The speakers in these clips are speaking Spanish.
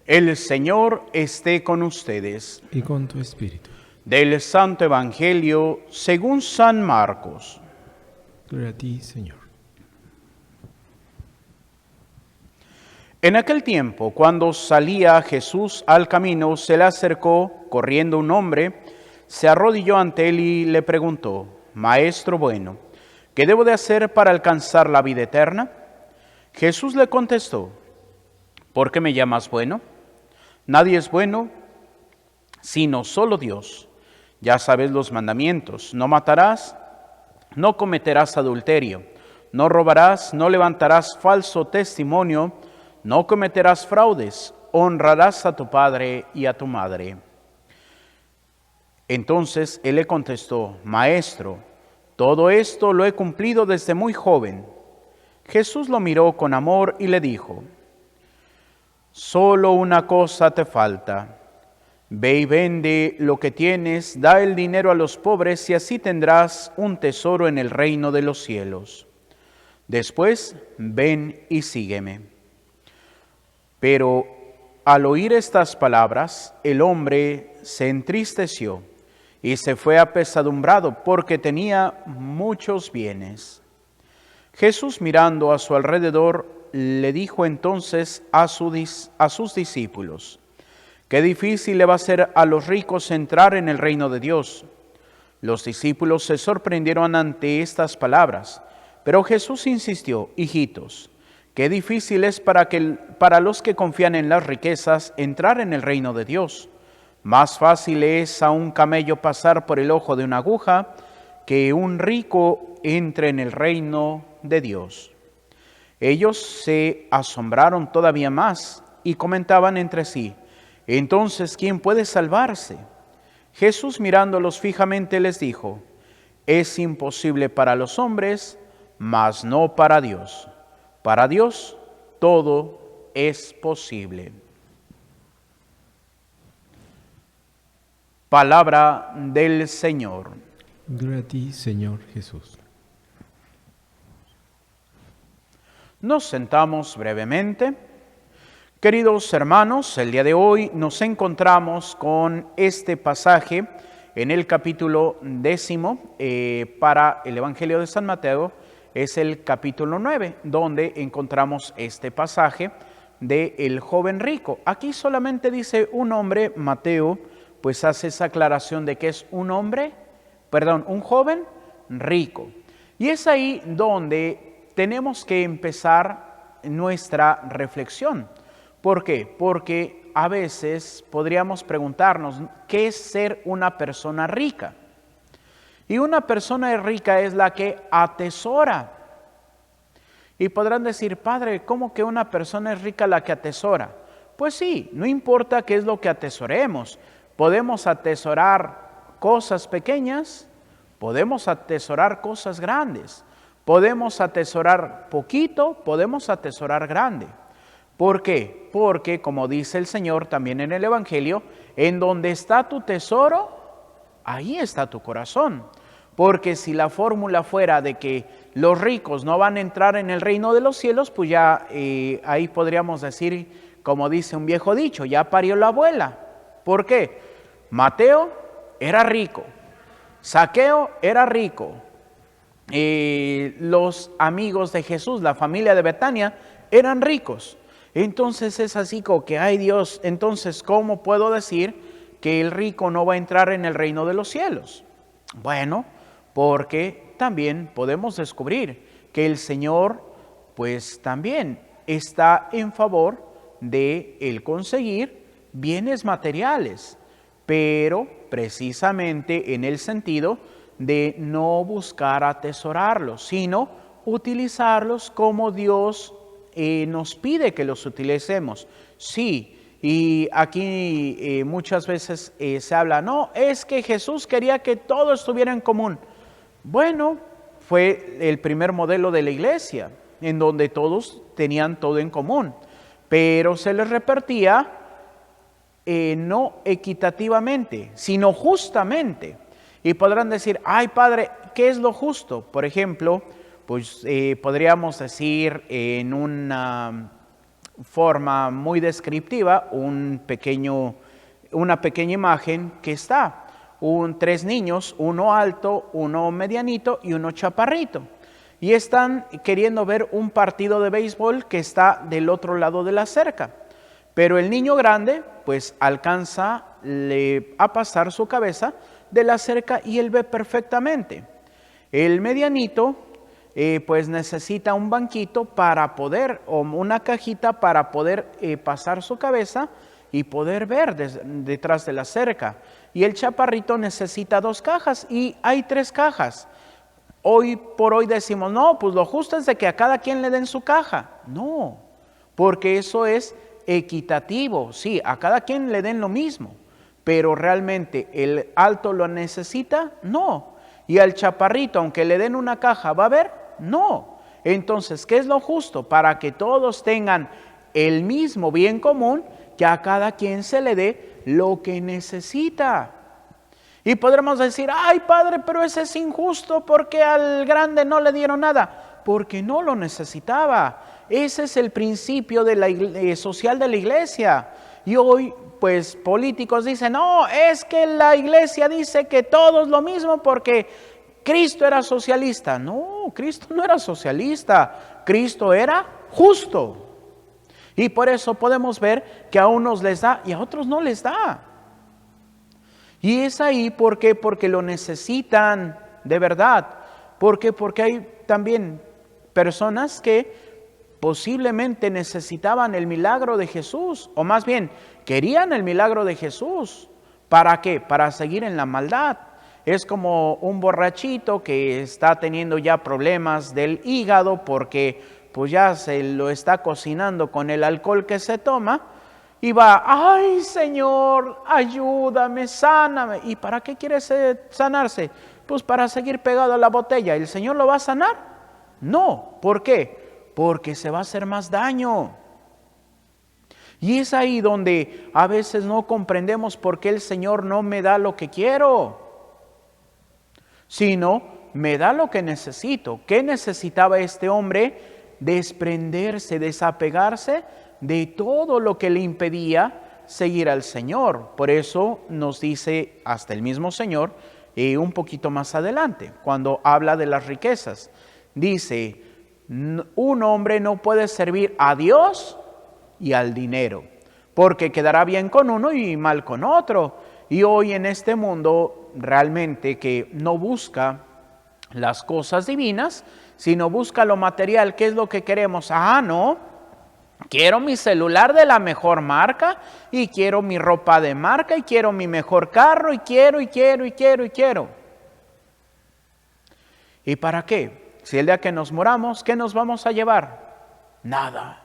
El Señor esté con ustedes. Y con tu espíritu. Del Santo Evangelio según San Marcos. Gloria a ti, Señor. En aquel tiempo, cuando salía Jesús al camino, se le acercó, corriendo un hombre, se arrodilló ante él y le preguntó: Maestro bueno, ¿qué debo de hacer para alcanzar la vida eterna? Jesús le contestó: ¿por qué me llamas bueno? Nadie es bueno sino solo Dios. Ya sabes los mandamientos: no matarás, no cometerás adulterio, no robarás, no levantarás falso testimonio, no cometerás fraudes, honrarás a tu padre y a tu madre. Entonces él le contestó: Maestro, todo esto lo he cumplido desde muy joven. Jesús lo miró con amor y le dijo: solo una cosa te falta. Ve y vende lo que tienes, da el dinero a los pobres y así tendrás un tesoro en el reino de los cielos. Después, ven y sígueme. Pero al oír estas palabras, el hombre se entristeció y se fue apesadumbrado porque tenía muchos bienes. Jesús, mirando a su alrededor, le dijo entonces a sus discípulos: qué difícil le va a ser a los ricos entrar en el reino de Dios. Los discípulos se sorprendieron ante estas palabras, pero Jesús insistió: hijitos, qué difícil es para los que confían en las riquezas entrar en el reino de Dios. Más fácil es a un camello pasar por el ojo de una aguja que un rico entre en el reino de Dios. Ellos se asombraron todavía más y comentaban entre sí: entonces, ¿quién puede salvarse? Jesús, mirándolos fijamente, les dijo: es imposible para los hombres, mas no para Dios. Para Dios todo es posible. Palabra del Señor. Gloria a ti, Señor Jesús. Nos sentamos brevemente. Queridos hermanos, el día de hoy nos encontramos con este pasaje en el capítulo 10 para el Evangelio de San Mateo. Es el capítulo 9, donde encontramos este pasaje del joven rico. Aquí solamente dice un hombre. Mateo pues hace esa aclaración de que es un joven rico. Y es ahí donde tenemos que empezar nuestra reflexión. ¿Por qué? Porque a veces podríamos preguntarnos: ¿qué es ser una persona rica? Y una persona rica es la que atesora. Y podrán decir: Padre, ¿cómo que una persona es rica la que atesora? Pues sí, no importa qué es lo que atesoremos. Podemos atesorar cosas pequeñas, podemos atesorar cosas grandes, podemos atesorar poquito, podemos atesorar grande. ¿Por qué? Porque, como dice el Señor también en el Evangelio, en donde está tu tesoro, ahí está tu corazón. Porque si la fórmula fuera de que los ricos no van a entrar en el reino de los cielos, pues ya ahí podríamos decir, como dice un viejo dicho, ya parió la abuela. ¿Por qué? Mateo era rico, Zaqueo era rico, los amigos de Jesús, la familia de Betania, eran ricos. Entonces es así como que, ay Dios, entonces ¿cómo puedo decir que el rico no va a entrar en el reino de los cielos? Bueno, porque también podemos descubrir que el Señor pues también está en favor de el conseguir bienes materiales, pero precisamente en el sentido de no buscar atesorarlos, sino utilizarlos como Dios nos pide que los utilicemos. Sí, y aquí muchas veces se habla: no, es que Jesús quería que todo estuviera en común. Bueno, fue el primer modelo de la iglesia, en donde todos tenían todo en común, pero se les repartía no equitativamente, sino justamente. Y podrán decir: ay Padre, ¿qué es lo justo? Por ejemplo, pues podríamos decir en forma muy descriptiva una pequeña imagen que está. Tres niños, uno alto, uno medianito y uno chaparrito. Y están queriendo ver un partido de béisbol que está del otro lado de la cerca. Pero el niño grande pues alcanza a pasar su cabeza de la cerca y él ve perfectamente. El medianito pues necesita un banquito para poder, o una cajita para poder pasar su cabeza y poder ver detrás de la cerca. Y el chaparrito necesita 2 cajas y hay 3 cajas. Hoy por hoy decimos, no, pues lo justo es de que a cada quien le den su caja. No, porque eso es equitativo. Sí, a cada quien le den lo mismo, pero realmente el alto lo necesita, no. Y al chaparrito, aunque le den una caja, ¿va a haber? No. Entonces, ¿qué es lo justo? Para que todos tengan el mismo bien común, que a cada quien se le dé lo que necesita. Y podremos decir, ay padre, pero ese es injusto porque al grande no le dieron nada. Porque no lo necesitaba. Ese es el principio de la social de la iglesia. Y hoy, pues, políticos dicen, no, es que la iglesia dice que todos lo mismo porque Cristo era socialista. No, Cristo no era socialista. Cristo era justo. Y por eso podemos ver que a unos les da y a otros no les da. Y es ahí, ¿por qué? Porque lo necesitan de verdad. ¿Por qué? Porque hay también personas que posiblemente necesitaban el milagro de Jesús, o más bien, querían el milagro de Jesús. ¿Para qué? Para seguir en la maldad. Es como un borrachito que está teniendo ya problemas del hígado porque pues ya se lo está cocinando con el alcohol que se toma. Y va, ay Señor, ayúdame, sáname. ¿Y para qué quiere sanarse? Pues para seguir pegado a la botella. ¿El Señor lo va a sanar? No. ¿Por qué? Porque se va a hacer más daño. Y es ahí donde a veces no comprendemos por qué el Señor no me da lo que quiero, sino me da lo que necesito. ¿Qué necesitaba este hombre? Desprenderse, desapegarse de todo lo que le impedía seguir al Señor. Por eso nos dice hasta el mismo Señor un poquito más adelante, cuando habla de las riquezas. Dice, un hombre no puede servir a Dios y al dinero, porque quedará bien con uno y mal con otro. Y hoy en este mundo realmente que no busca las cosas divinas, sino busca lo material. ¿Qué es lo que queremos? No, quiero mi celular de la mejor marca, y quiero mi ropa de marca, y quiero mi mejor carro, y quiero. ¿Y para qué? Si el día que nos moramos, ¿qué nos vamos a llevar? Nada.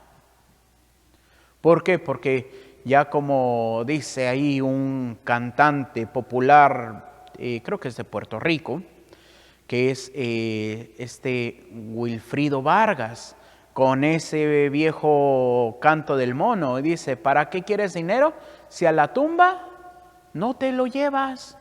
¿Por qué? Porque ya como dice ahí un cantante popular, creo que es de Puerto Rico, que es Wilfrido Vargas, con ese viejo canto del mono, y dice, ¿para qué quieres dinero si a la tumba no te lo llevas?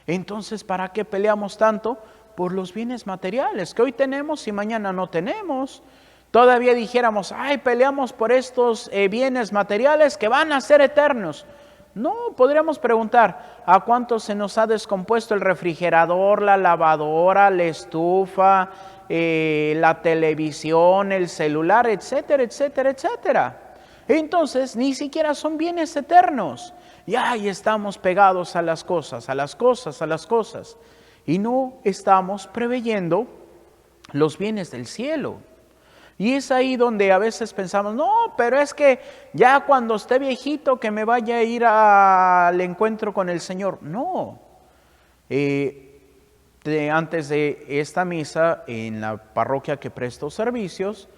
Entonces, ¿para qué peleamos tanto por los bienes materiales que hoy tenemos y mañana no tenemos? Todavía dijéramos, peleamos por estos bienes materiales que van a ser eternos. No, podríamos preguntar, ¿a cuánto se nos ha descompuesto el refrigerador, la lavadora, la estufa, la televisión, el celular, etcétera, etcétera, etcétera? Entonces, ni siquiera son bienes eternos. Y ahí estamos pegados a las cosas, y no estamos preveyendo los bienes del cielo. Y es ahí donde a veces pensamos, no, pero es que ya cuando esté viejito que me vaya a ir al encuentro con el Señor. No. Antes de esta misa, en la parroquia que presto servicios,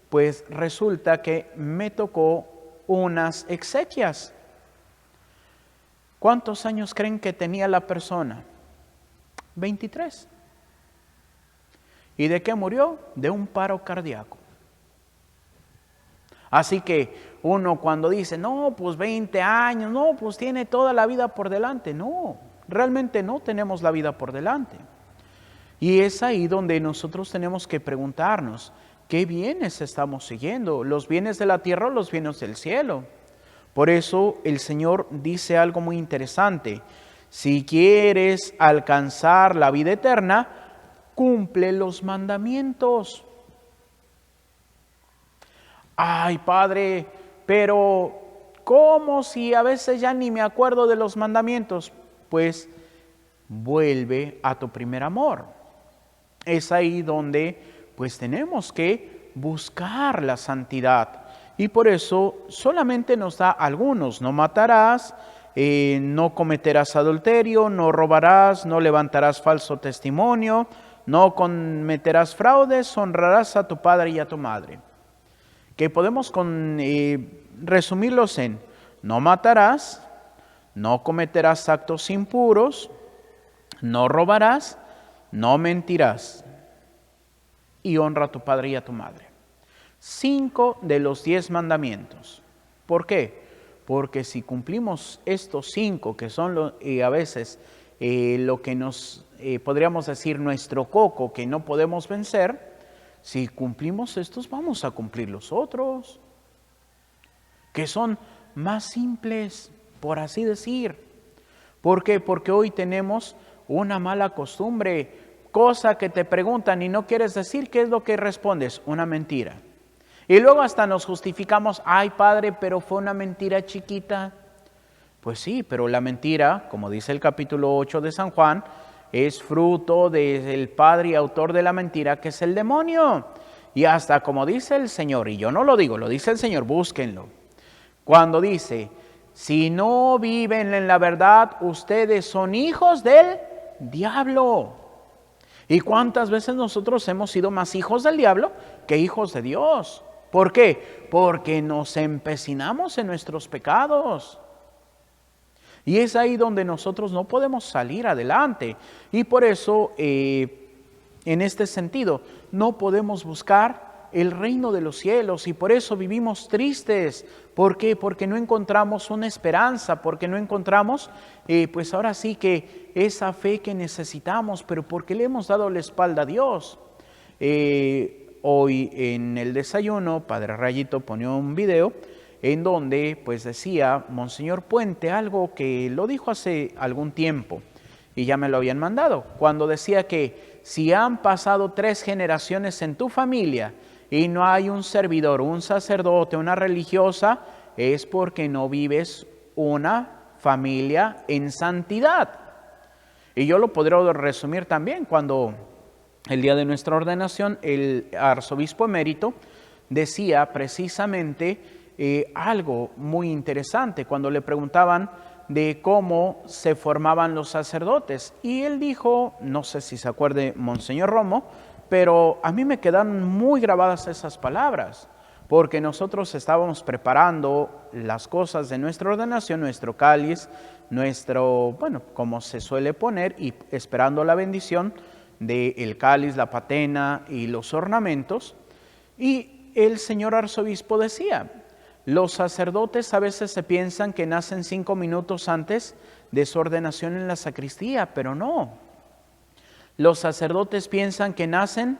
pues resulta que me tocó unas exequias. ¿Cuántos años creen que tenía la persona? 23. ¿Y de qué murió? De un paro cardíaco. Así que uno cuando dice, no, pues 20 años, no, pues tiene toda la vida por delante. No, realmente no tenemos la vida por delante. Y es ahí donde nosotros tenemos que preguntarnos, ¿qué bienes estamos siguiendo? ¿Los bienes de la tierra o los bienes del cielo? Por eso el Señor dice algo muy interesante. Si quieres alcanzar la vida eterna, cumple los mandamientos. Ay, Padre, pero ¿cómo si a veces ya ni me acuerdo de los mandamientos? Pues vuelve a tu primer amor. Es ahí donde pues tenemos que buscar la santidad. Y por eso solamente nos da algunos: no matarás, no cometerás adulterio, no robarás, no levantarás falso testimonio, no cometerás fraudes, honrarás a tu padre y a tu madre. Que podemos resumirlos en: no matarás, no cometerás actos impuros, no robarás, no mentirás y honra a tu padre y a tu madre. 5 de los 10 mandamientos. ¿Por qué? Porque si cumplimos estos 5, que son a veces lo que nos podríamos decir nuestro coco, que no podemos vencer, si cumplimos estos vamos a cumplir los otros, que son más simples, por así decir. ¿Por qué? Porque hoy tenemos una mala costumbre, cosa que te preguntan y no quieres decir, ¿qué es lo que respondes? Una mentira. Y luego hasta nos justificamos: ay, Padre, pero fue una mentira chiquita. Pues sí, pero la mentira, como dice el capítulo 8 de San Juan, es fruto del padre y autor de la mentira, que es el demonio. Y hasta como dice el Señor, y yo no lo digo, lo dice el Señor, búsquenlo. Cuando dice: si no viven en la verdad, ustedes son hijos del diablo. ¿Y cuántas veces nosotros hemos sido más hijos del diablo que hijos de Dios? ¿Por qué? Porque nos empecinamos en nuestros pecados. Y es ahí donde nosotros no podemos salir adelante. Y por eso, en este sentido, no podemos buscar el reino de los cielos. Y por eso vivimos tristes. ¿Por qué? Porque no encontramos una esperanza, porque no encontramos, pues ahora sí que esa fe que necesitamos, pero porque le hemos dado la espalda a Dios. Hoy en el desayuno, Padre Rayito ponía un video en donde pues decía Monseñor Puente algo que lo dijo hace algún tiempo y ya me lo habían mandado, cuando decía que si han pasado 3 generaciones en tu familia y no hay un servidor, un sacerdote, una religiosa, es porque no vives una familia en santidad. Y yo lo podría resumir también cuando el día de nuestra ordenación el arzobispo emérito decía precisamente algo muy interesante cuando le preguntaban de cómo se formaban los sacerdotes. Y él dijo, no sé si se acuerde Monseñor Romo, pero a mí me quedan muy grabadas esas palabras, porque nosotros estábamos preparando las cosas de nuestra ordenación, nuestro cáliz, como se suele poner, y esperando la bendición del cáliz, la patena y los ornamentos. Y el señor arzobispo decía: los sacerdotes a veces se piensan que nacen 5 minutos antes de su ordenación en la sacristía, pero no. Los sacerdotes piensan que nacen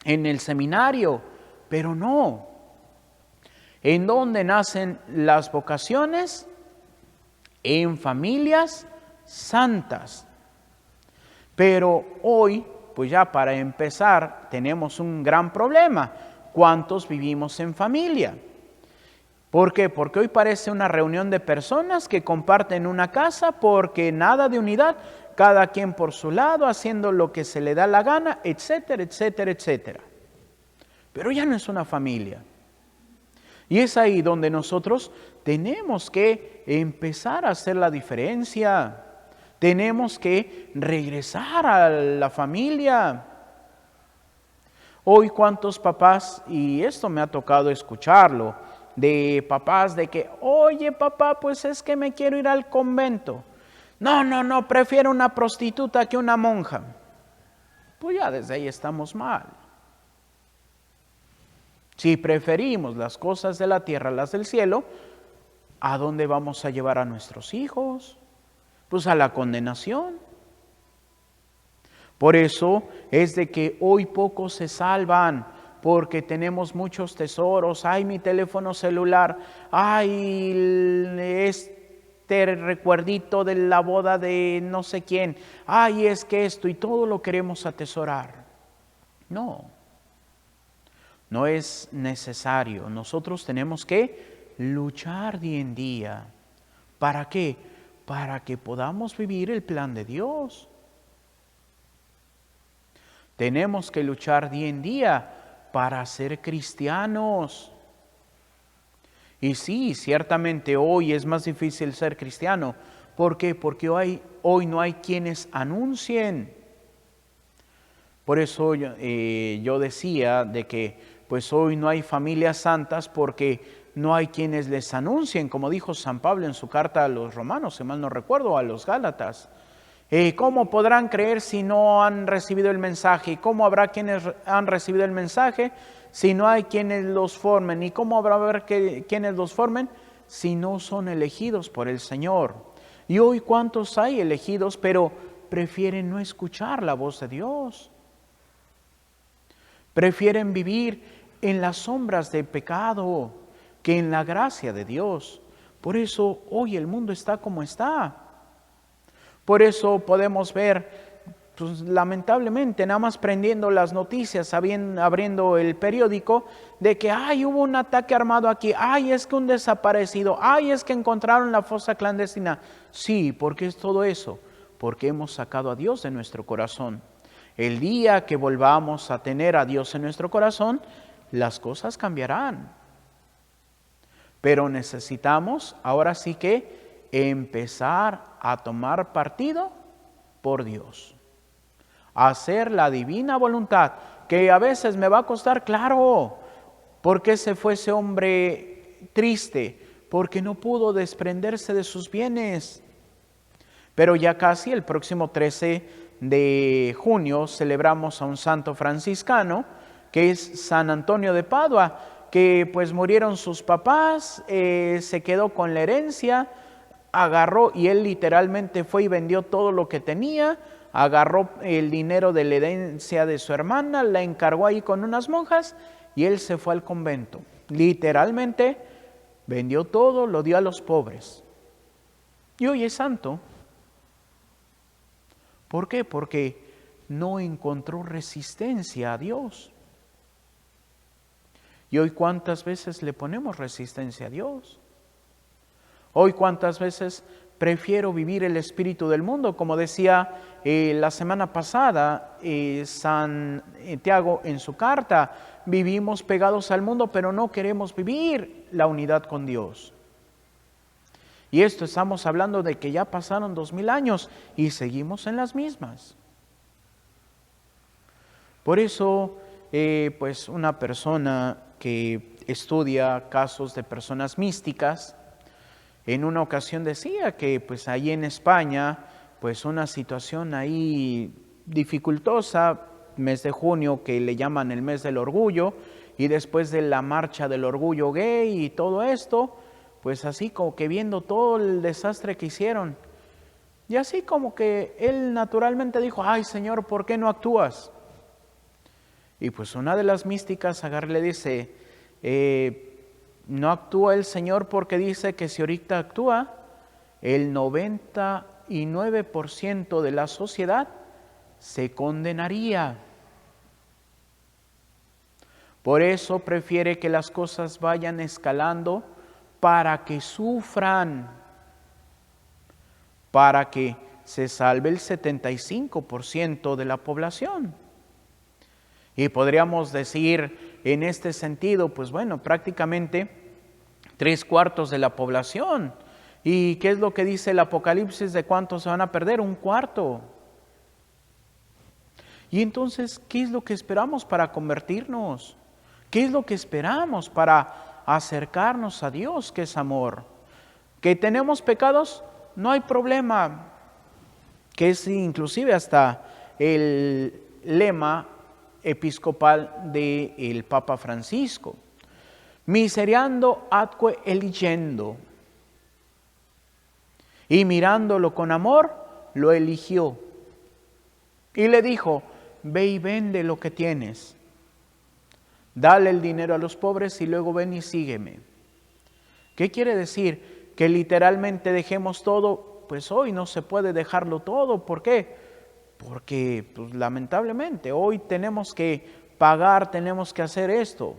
en el seminario, pero no. ¿En dónde nacen las vocaciones? En familias santas. Pero hoy, pues ya para empezar, tenemos un gran problema. ¿Cuántos vivimos en familia? ¿Por qué? Porque hoy parece una reunión de personas que comparten una casa, porque nada de unidad, cada quien por su lado, haciendo lo que se le da la gana, etcétera, etcétera, etcétera. Pero ya no es una familia. Y es ahí donde nosotros tenemos que empezar a hacer la diferencia. Tenemos que regresar a la familia. Hoy cuántos papás, y esto me ha tocado escucharlo, de papás de que, oye papá, pues es que me quiero ir al convento. No, prefiero una prostituta que una monja. Pues ya desde ahí estamos mal. Si preferimos las cosas de la tierra a las del cielo, ¿a dónde vamos a llevar a nuestros hijos? Pues a la condenación. Por eso es de que hoy pocos se salvan, porque tenemos muchos tesoros. Ay, mi teléfono celular. Ay, este recuerdito de la boda de no sé quién. Ay, es que esto y todo lo queremos atesorar. No, no es necesario. Nosotros tenemos que luchar día en día. ¿Para qué? Para que podamos vivir el plan de Dios. Tenemos que luchar día en día para ser cristianos. Y sí, ciertamente hoy es más difícil ser cristiano. ¿Por qué? Porque hoy no hay quienes anuncien. Por eso yo decía de que pues hoy no hay familias santas porque no hay quienes les anuncien, como dijo San Pablo en su carta a los romanos, si mal no recuerdo, a los gálatas. ¿Cómo podrán creer si no han recibido el mensaje? ¿Y cómo habrá quienes han recibido el mensaje si no hay quienes los formen? ¿Y cómo habrá quienes los formen si no son elegidos por el Señor? Y hoy cuántos hay elegidos, pero prefieren no escuchar la voz de Dios. Prefieren vivir en las sombras del pecado que en la gracia de Dios. Por eso hoy el mundo está como está. Por eso podemos ver, pues, lamentablemente, nada más prendiendo las noticias, abriendo el periódico, de que hubo un ataque armado aquí, es que un desaparecido, es que encontraron la fosa clandestina. Sí, ¿por qué es todo eso? Porque hemos sacado a Dios de nuestro corazón. El día que volvamos a tener a Dios en nuestro corazón, las cosas cambiarán. Pero necesitamos ahora sí que empezar a tomar partido por Dios. Hacer la divina voluntad, que a veces me va a costar, claro. ¿Por qué se fue ese hombre triste? Porque no pudo desprenderse de sus bienes. Pero ya casi el próximo 13 de junio celebramos a un santo franciscano, que es San Antonio de Padua, que pues murieron sus papás, se quedó con la herencia, agarró y él literalmente fue y vendió todo lo que tenía, agarró el dinero de la herencia de su hermana, la encargó ahí con unas monjas y él se fue al convento. Literalmente vendió todo, lo dio a los pobres. Y hoy es santo. ¿Por qué? Porque no encontró resistencia a Dios. Y hoy ¿cuántas veces le ponemos resistencia a Dios? Hoy ¿cuántas veces prefiero vivir el espíritu del mundo? Como decía la semana pasada San Tiago en su carta, vivimos pegados al mundo, pero no queremos vivir la unidad con Dios. Y esto estamos hablando de que ya pasaron 2000 años y seguimos en las mismas. Por eso, pues una persona que estudia casos de personas místicas, en una ocasión decía que pues ahí en España, pues una situación ahí dificultosa, mes de junio que le llaman el mes del orgullo, y después de la marcha del orgullo gay y todo esto, pues así como que viendo todo el desastre que hicieron, y así como que él naturalmente dijo, ay Señor, ¿por qué no actúas? Y pues una de las místicas agarra y le dice, no actúa el Señor porque dice que si ahorita actúa, el 99% de la sociedad se condenaría. Por eso prefiere que las cosas vayan escalando para que sufran, para que se salve el 75% de la población. Y podríamos decir en este sentido, pues bueno, prácticamente 3/4 de la población. ¿Y qué es lo que dice el Apocalipsis de cuántos se van a perder? 1/4. Y entonces, ¿qué es lo que esperamos para convertirnos? ¿Qué es lo que esperamos para acercarnos a Dios, que es amor? ¿Que tenemos pecados? No hay problema. Que es inclusive hasta el lema episcopal del Papa Francisco. Miserando atque eligendo. Y mirándolo con amor, lo eligió. Y le dijo, ve y vende lo que tienes. Dale el dinero a los pobres y luego ven y sígueme. ¿Qué quiere decir? Que literalmente dejemos todo. Pues hoy no se puede dejarlo todo. ¿Por qué? Porque pues, lamentablemente hoy tenemos que pagar, tenemos que hacer esto.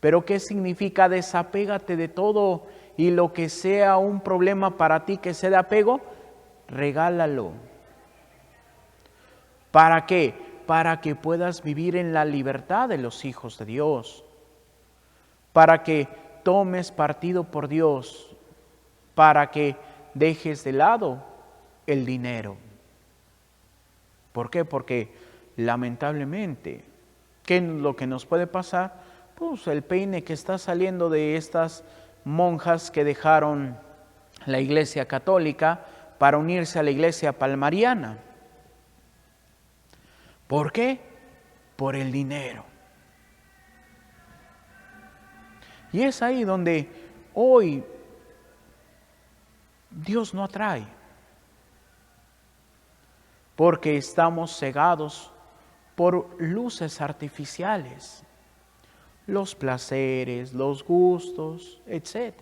Pero ¿qué significa? Desapégate de todo y lo que sea un problema para ti que sea de apego, regálalo. ¿Para qué? Para que puedas vivir en la libertad de los hijos de Dios. Para que tomes partido por Dios. Para que dejes de lado el dinero. ¿Por qué? Porque lamentablemente, ¿qué es lo que nos puede pasar? Pues el peine que está saliendo de estas monjas que dejaron la Iglesia Católica para unirse a la Iglesia Palmariana. ¿Por qué? Por el dinero. Y es ahí donde hoy Dios no atrae. Porque estamos cegados por luces artificiales. Los placeres, los gustos, etc.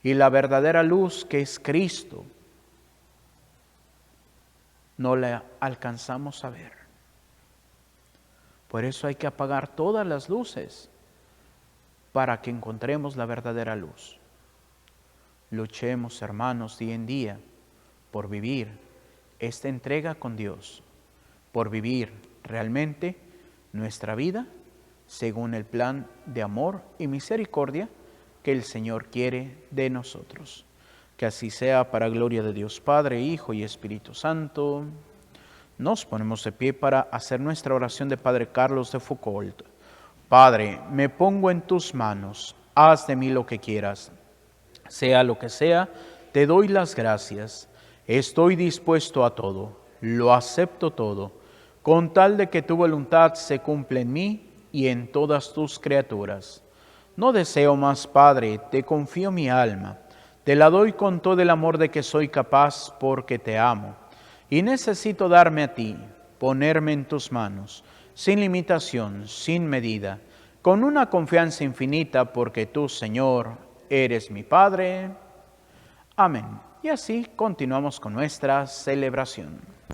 Y la verdadera luz que es Cristo, no la alcanzamos a ver. Por eso hay que apagar todas las luces para que encontremos la verdadera luz. Luchemos, hermanos, día en día por vivir esta entrega con Dios, por vivir realmente nuestra vida según el plan de amor y misericordia que el Señor quiere de nosotros. Que así sea para gloria de Dios Padre, Hijo y Espíritu Santo. Nos ponemos de pie para hacer nuestra oración de Padre Carlos de Foucault. Padre, me pongo en tus manos, haz de mí lo que quieras. Sea lo que sea, te doy las gracias. Estoy dispuesto a todo, lo acepto todo, con tal de que tu voluntad se cumpla en mí y en todas tus criaturas. No deseo más, Padre, te confío mi alma, te la doy con todo el amor de que soy capaz porque te amo, y necesito darme a ti, ponerme en tus manos, sin limitación, sin medida, con una confianza infinita porque tú, Señor, eres mi Padre. Amén. Y así continuamos con nuestra celebración.